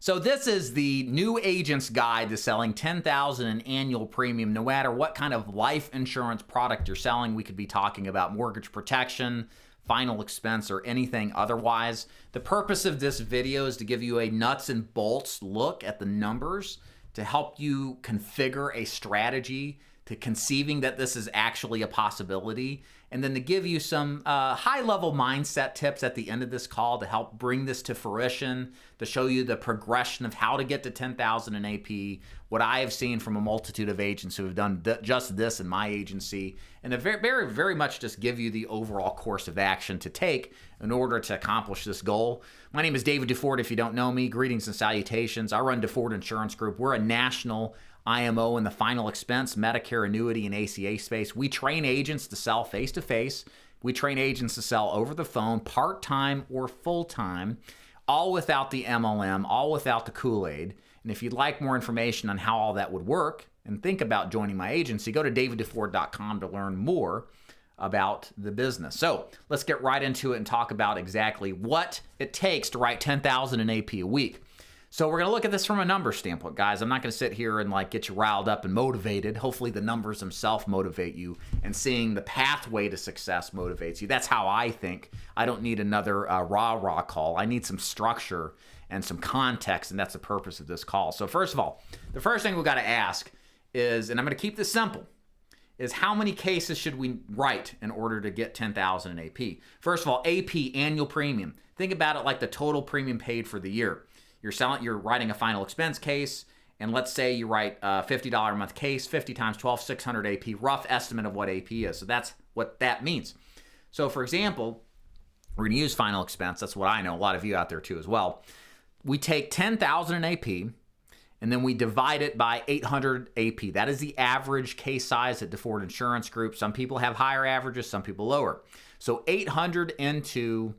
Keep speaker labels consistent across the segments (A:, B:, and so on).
A: So this is the new agent's guide to selling $10,000 in annual premium, no matter what kind of life insurance product you're selling. We could be talking about mortgage protection, final expense, or anything otherwise. The purpose of this video is to give you a nuts and bolts look at the numbers to help you configure a strategy to conceiving that this is actually a possibility, and then to give you some high-level mindset tips at the end of this call to help bring this to fruition, to show you the progression of how to get to 10,000 in AP, what I have seen from a multitude of agents who have done just this in my agency, and to very, very much just give you the overall course of action to take in order to accomplish this goal. My name is David DeFord, if you don't know me. Greetings and salutations. I run DeFord Insurance Group. We're a national IMO in the final expense, Medicare, annuity, and ACA space. We train agents to sell face-to-face. We train agents to sell over the phone, part-time or full-time, all without the MLM, all without the Kool-Aid. And if you'd like more information on how all that would work and think about joining my agency, go to daviddeford.com to learn more about the business. So let's get right into it and talk about exactly what it takes to write 10,000 in AP a week. So we're going to look at this from a numbers standpoint, guys. I'm not going to sit here and get you riled up and motivated. Hopefully the numbers themselves motivate you, and seeing the pathway to success motivates you. That's how I think. I don't need another rah-rah call. I need some structure and some context, and that's the purpose of this call. So first of all, the first thing we've got to ask is, and I'm going to keep this simple, is how many cases should we write in order to get 10,000 in AP? First of all, AP, annual premium. Think about it like the total premium paid for the year. You're writing a final expense case, and let's say you write a $50 a month case, 50 times 12, 600 AP, rough estimate of what AP is. So that's what that means. So for example, we're going to use final expense. That's what I know. A lot of you out there too as well. We take 10,000 in AP, and then we divide it by 800 AP. That is the average case size at DeFord Insurance Group. Some people have higher averages, some people lower. So 800 into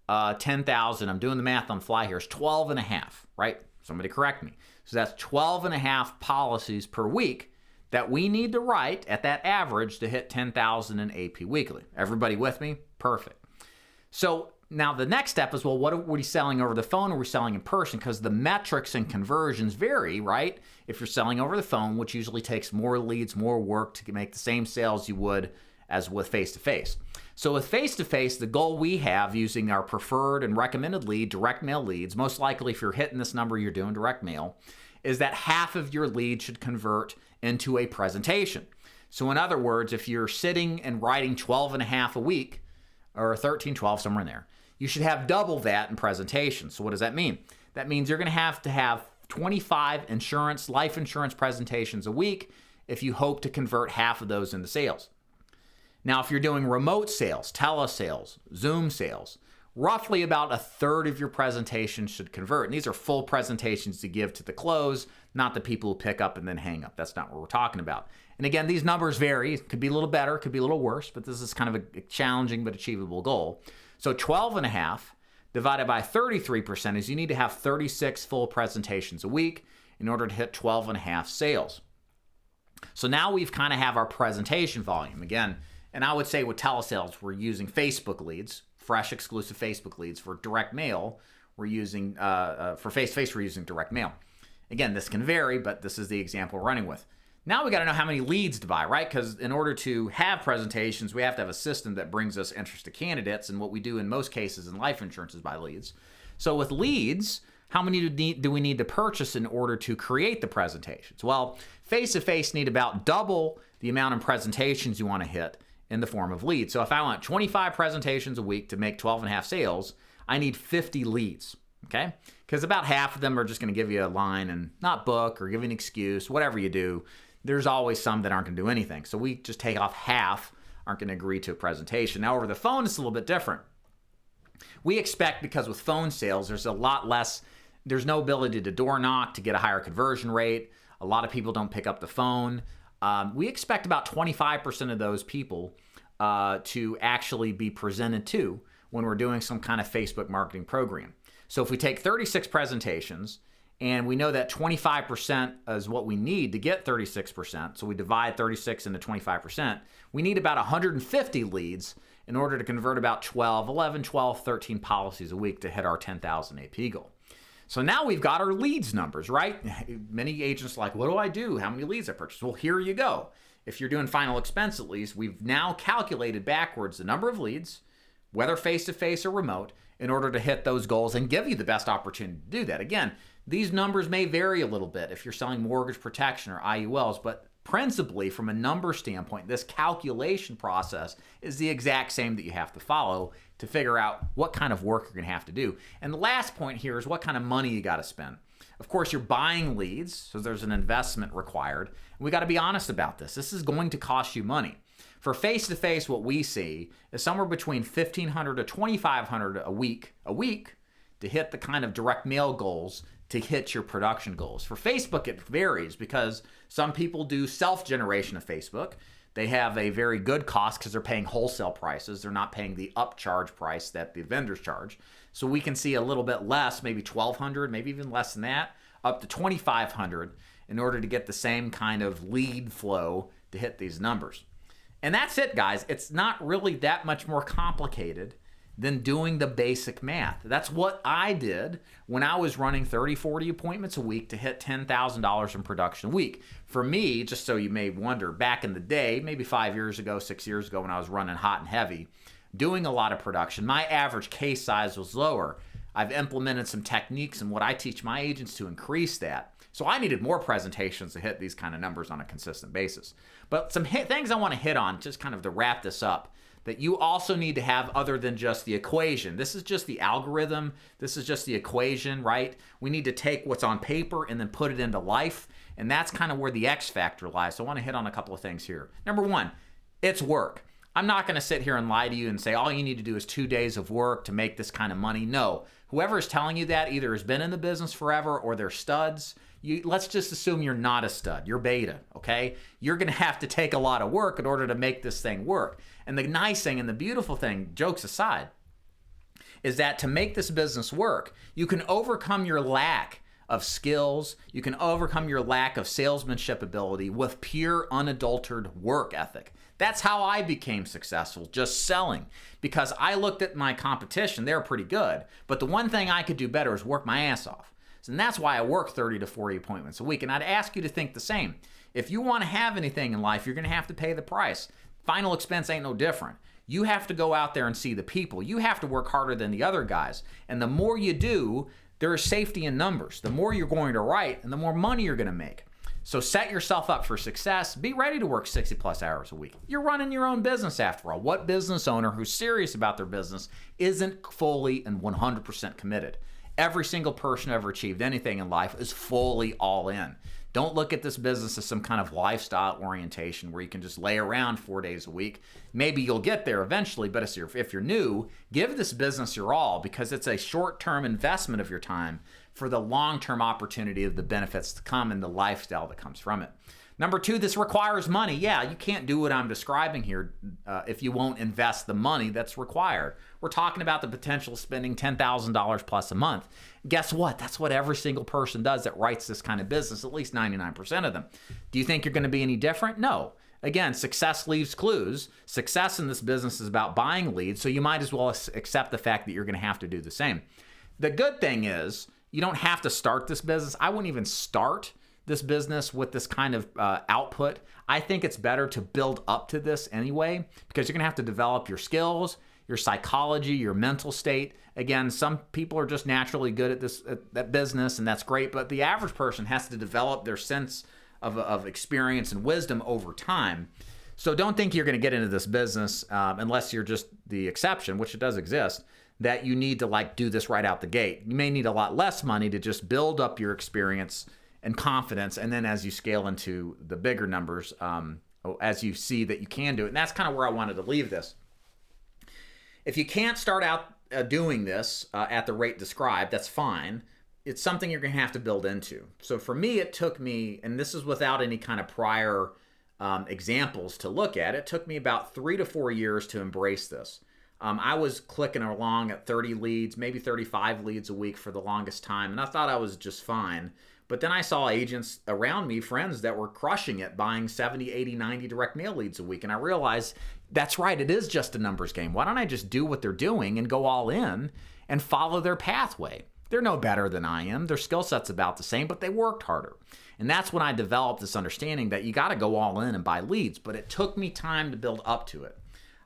A: 10,000, I'm doing the math on the fly here, is 12 and a half, right? Somebody correct me. So that's 12 and a half policies per week that we need to write at that average to hit 10,000 in AP weekly. Everybody with me? Perfect. So now the next step is, well, what are we selling over the phone or are we selling in person? Because the metrics and conversions vary, right? If you're selling over the phone, which usually takes more leads, more work to make the same sales you would as with face-to-face. So with face-to-face, the goal we have using our preferred and recommended lead, direct mail leads, most likely if you're hitting this number, you're doing direct mail, is that half of your leads should convert into a presentation. So in other words, if you're sitting and writing 12 and a half a week, or 13, 12, somewhere in there, you should have double that in presentations. So what does that mean? That means you're going to have 25 life insurance presentations a week if you hope to convert half of those into sales. Now, if you're doing remote sales, telesales, Zoom sales, roughly about a third of your presentations should convert. And these are full presentations to give to the close, not the people who pick up and then hang up. That's not what we're talking about. And again, these numbers vary. It could be a little better, could be a little worse, but this is kind of a challenging but achievable goal. So 12 and a half divided by 33% is you need to have 36 full presentations a week in order to hit 12 and a half sales. So now we've kind of have our presentation volume. Again, and I would say with telesales, we're using Facebook leads, fresh exclusive Facebook leads. For direct mail, we're using, for face-to-face, we're using direct mail. Again, this can vary, but this is the example we're running with. Now we got to know how many leads to buy, right? Because in order to have presentations, we have to have a system that brings us interested candidates. And what we do in most cases in life insurance is buy leads. So with leads, how many do we need to purchase in order to create the presentations? Well, face-to-face need about double the amount of presentations you want to hit in the form of leads. So if I want 25 presentations a week to make 12 and a half sales, I need 50 leads, okay? Because about half of them are just going to give you a line and not book or give you an excuse, whatever you do. There's always some that aren't going to do anything. So we just take off half, aren't going to agree to a presentation. Now over the phone, it's a little bit different. We expect, because with phone sales, there's a lot less, there's no ability to door knock to get a higher conversion rate. A lot of people don't pick up the phone. We expect about 25% of those people to actually be presented to when we're doing some kind of Facebook marketing program. So if we take 36 presentations and we know that 25% is what we need to get 36%, so we divide 36 into 25%, we need about 150 leads in order to convert about 12, 13 policies a week to hit our 10,000 AP goal. So now we've got our leads numbers, right? Many agents are like, what do I do? How many leads I purchase? Well, here you go. If you're doing final expense at least, we've now calculated backwards the number of leads, whether face-to-face or remote, in order to hit those goals and give you the best opportunity to do that. Again, these numbers may vary a little bit if you're selling mortgage protection or IULs, but principally from a number standpoint, this calculation process is the exact same that you have to follow to figure out what kind of work you're going to have to do. And the last point here is what kind of money you got to spend. Of course, you're buying leads, so there's an investment required. We got to be honest about this. This is going to cost you money. For face-to-face, what we see is somewhere between $1,500 to $2,500 a week to hit the kind of direct mail goals to hit your production goals. For Facebook, it varies because some people do self-generation of Facebook. They have a very good cost because they're paying wholesale prices. They're not paying the upcharge price that the vendors charge. So we can see a little bit less, maybe $1,200, maybe even less than that, up to $2,500 in order to get the same kind of lead flow to hit these numbers. And that's it, guys. It's not really that much more complicated than doing the basic math. That's what I did when I was running 30, 40 appointments a week to hit $10,000 in production a week. For me, just so you may wonder, back in the day, maybe 5 years ago, 6 years ago when I was running hot and heavy, doing a lot of production, my average case size was lower. I've implemented some techniques in what I teach my agents to increase that. So I needed more presentations to hit these kind of numbers on a consistent basis. But some things I want to hit on, just kind of to wrap this up, that you also need to have other than just the equation. This is just the algorithm. This is just the equation, right? We need to take what's on paper and then put it into life. And that's kind of where the X factor lies. So I want to hit on a couple of things here. Number one, it's work. I'm not going to sit here and lie to you and say all you need to do is 2 days of work to make this kind of money. No. Whoever is telling you that either has been in the business forever or they're studs. Let's just assume you're not a stud. You're beta, okay? You're going to have to take a lot of work in order to make this thing work. And the nice thing and the beautiful thing, jokes aside, is that to make this business work, you can overcome your lack of skills. You can overcome your lack of salesmanship ability with pure, unadulterated work ethic. That's how I became successful, just selling. Because I looked at my competition, they're pretty good. But the one thing I could do better is work my ass off. And that's why I work 30 to 40 appointments a week. And I'd ask you to think the same. If you want to have anything in life, you're going to have to pay the price. Final expense ain't no different. You have to go out there and see the people. You have to work harder than the other guys. And the more you do, there is safety in numbers. The more you're going to write and the more money you're going to make. So set yourself up for success. Be ready to work 60 plus hours a week. You're running your own business after all. What business owner who's serious about their business isn't fully and 100% committed? Every single person who ever achieved anything in life is fully all in. Don't look at this business as some kind of lifestyle orientation where you can just lay around 4 days a week. Maybe you'll get there eventually, but if you're new, give this business your all because it's a short-term investment of your time for the long-term opportunity of the benefits to come and the lifestyle that comes from it. Number two, this requires money. Yeah, you can't do what I'm describing here if you won't invest the money that's required. We're talking about the potential of spending $10,000 plus a month. Guess what? That's what every single person does that writes this kind of business, at least 99% of them. Do you think you're going to be any different? No. Again, success leaves clues. Success in this business is about buying leads, so you might as well accept the fact that you're going to have to do the same. The good thing is you don't have to start this business. I wouldn't even start this business with this kind of output. I think it's better to build up to this anyway because you're going to have to develop your skills, your psychology, your mental state. Again, some people are just naturally good at that business, and that's great, but the average person has to develop their sense of experience and wisdom over time. So don't think you're going to get into this business unless you're just the exception, which it does exist, that you need to do this right out the gate. You may need a lot less money to just build up your experience and confidence, and then as you scale into the bigger numbers, as you see that you can do it. And that's kind of where I wanted to leave this. If you can't start out doing this at the rate described, that's fine. It's something you're going to have to build into. So for me, it took me, and this is without any kind of prior examples to look at, it took me about 3 to 4 years to embrace this. I was clicking along at 30 leads, maybe 35 leads a week for the longest time, and I thought I was just fine. But then I saw agents around me, friends that were crushing it, buying 70, 80, 90 direct mail leads a week. And I realized, that's right, it is just a numbers game. Why don't I just do what they're doing and go all in and follow their pathway? They're no better than I am. Their skill set's about the same, but they worked harder. And that's when I developed this understanding that you got to go all in and buy leads. But it took me time to build up to it.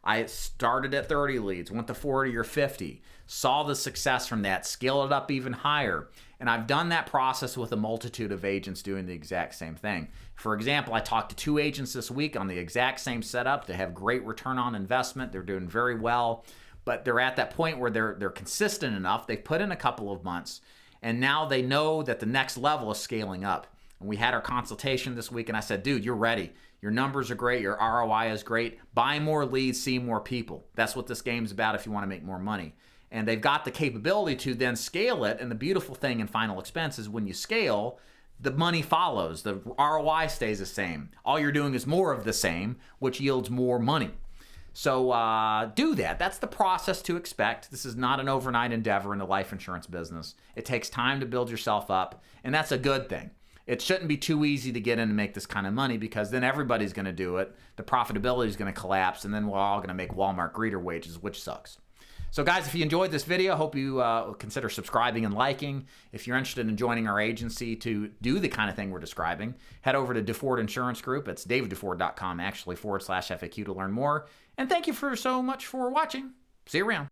A: I started at 30 leads, went to 40 or 50, saw the success from that, scaled it up even higher. And I've done that process with a multitude of agents doing the exact same thing. For example, I talked to 2 agents this week on the exact same setup. They have great return on investment. They're doing very well, but they're at that point where they're consistent enough. They've put in a couple of months, and now they know that the next level is scaling up. And we had our consultation this week, and I said, dude, you're ready. Your numbers are great. Your ROI is great. Buy more leads, see more people. That's what this game's about if you want to make more money. And they've got the capability to then scale it. And the beautiful thing in final expense is when you scale, the money follows. The ROI stays the same. All you're doing is more of the same, which yields more money. So do that. That's the process to expect. This is not an overnight endeavor in the life insurance business. It takes time to build yourself up, and that's a good thing. It shouldn't be too easy to get in and make this kind of money, because then everybody's going to do it. The profitability is going to collapse, and then we're all going to make Walmart greeter wages, which sucks. So guys, if you enjoyed this video, I hope you consider subscribing and liking. If you're interested in joining our agency to do the kind of thing we're describing, head over to DeFord Insurance Group. It's daviddeford.com actually /FAQ to learn more. And thank you so much for watching. See you around.